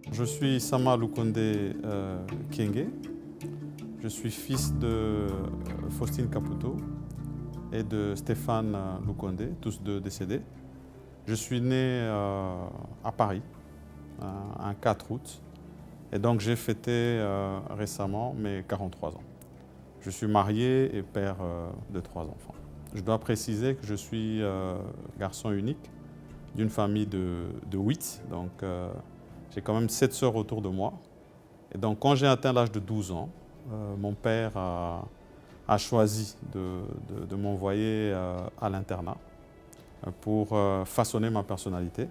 Je suis Sama Lukonde Kienge. Je suis fils de Faustine Caputo et de Stéphane Lukonde, tous deux décédés. Je suis né à Paris, un 4 août, et donc j'ai fêté récemment mes 43 ans. Je suis marié et père de 3 enfants. Je dois préciser que je suis garçon unique d'une famille de 8, donc j'ai quand même 7 sœurs autour de moi. Et donc quand j'ai atteint l'âge de 12 ans, mon père a choisi de m'envoyer à l'internat pour façonner ma personnalité.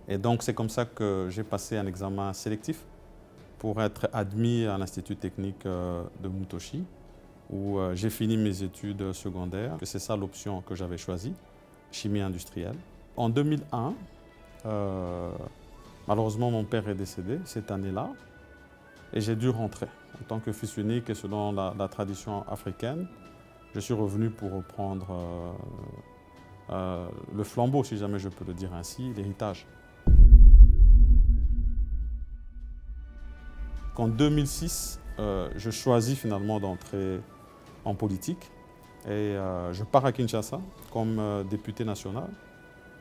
Et donc c'est comme ça que j'ai passé un examen sélectif pour être admis à l'Institut technique de Mutoshi, où j'ai fini mes études secondaires. C'est ça l'option que j'avais choisie, chimie industrielle. En 2001, malheureusement mon père est décédé cette année-là et j'ai dû rentrer. En tant que fils unique et selon la tradition africaine, je suis revenu pour reprendre le flambeau, si jamais je peux le dire ainsi, l'héritage. En 2006, je choisis finalement d'entrer en politique et je pars à Kinshasa comme député national,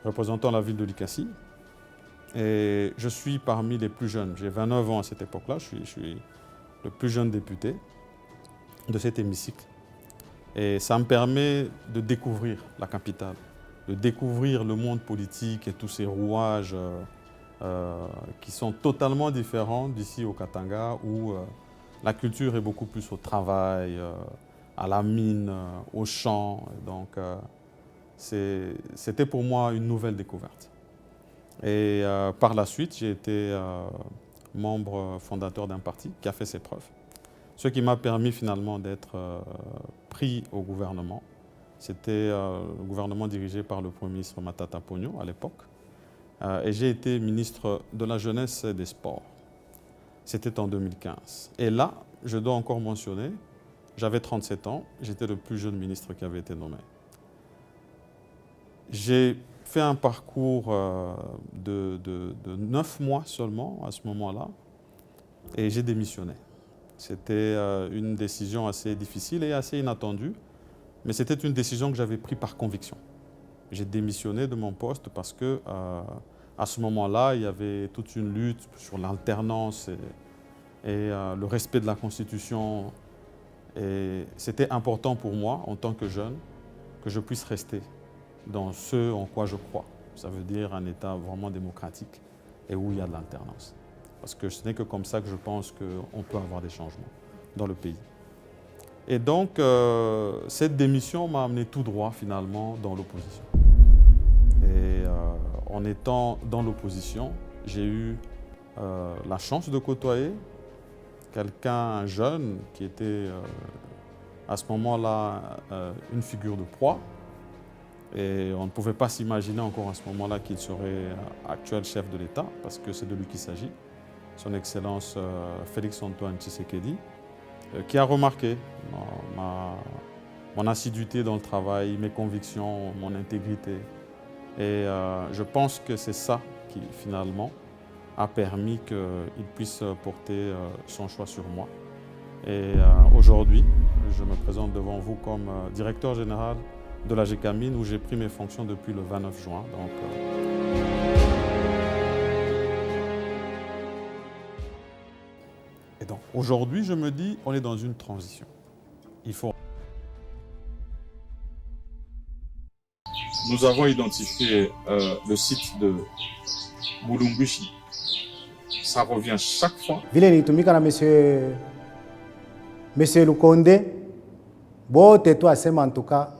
représentant la ville de Likasi. Et je suis parmi les plus jeunes. J'ai 29 ans à cette époque-là. Je suis le plus jeune député de cet hémicycle. Et ça me permet de découvrir la capitale, de découvrir le monde politique et tous ces rouages qui sont totalement différents d'ici au Katanga, où la culture est beaucoup plus au travail, à la mine, au champ. Donc c'était pour moi une nouvelle découverte. Et par la suite, j'ai été membre fondateur d'un parti qui a fait ses preuves. Ce qui m'a permis finalement d'être pris au gouvernement. C'était le gouvernement dirigé par le Premier ministre Matata Ponyo à l'époque. Et j'ai été ministre de la Jeunesse et des Sports. C'était en 2015. Et là, je dois encore mentionner, j'avais 37 ans, j'étais le plus jeune ministre qui avait été nommé. J'ai fait un parcours de 9 mois seulement à ce moment-là et j'ai démissionné. C'était une décision assez difficile et assez inattendue, mais c'était une décision que j'avais prise par conviction. J'ai démissionné de mon poste parce que à ce moment-là, il y avait toute une lutte sur l'alternance et le respect de la Constitution. Et c'était important pour moi, en tant que jeune, que je puisse rester dans ce en quoi je crois. Ça veut dire un État vraiment démocratique et où il y a de l'alternance. Parce que ce n'est que comme ça que je pense qu'on peut avoir des changements dans le pays. Et donc, cette démission m'a amené tout droit finalement dans l'opposition. Et en étant dans l'opposition, j'ai eu la chance de côtoyer quelqu'un jeune qui était à ce moment-là une figure de proie. Et on ne pouvait pas s'imaginer encore à ce moment-là qu'il serait actuel chef de l'État, parce que c'est de lui qu'il s'agit, son Excellence Félix-Antoine Tshisekedi, qui a remarqué mon assiduité dans le travail, mes convictions, mon intégrité. Et je pense que c'est ça qui, finalement, a permis qu'il puisse porter son choix sur moi. Et aujourd'hui, je me présente devant vous comme directeur général de la GECAMINE, où j'ai pris mes fonctions depuis le 29 juin. Et donc aujourd'hui, je me dis, on est dans une transition. Il faut... Nous avons identifié le site de Mulumbushi. Ça revient chaque fois. Vile nilitumika na Monsieur Lukonde, bote tu asema en tout cas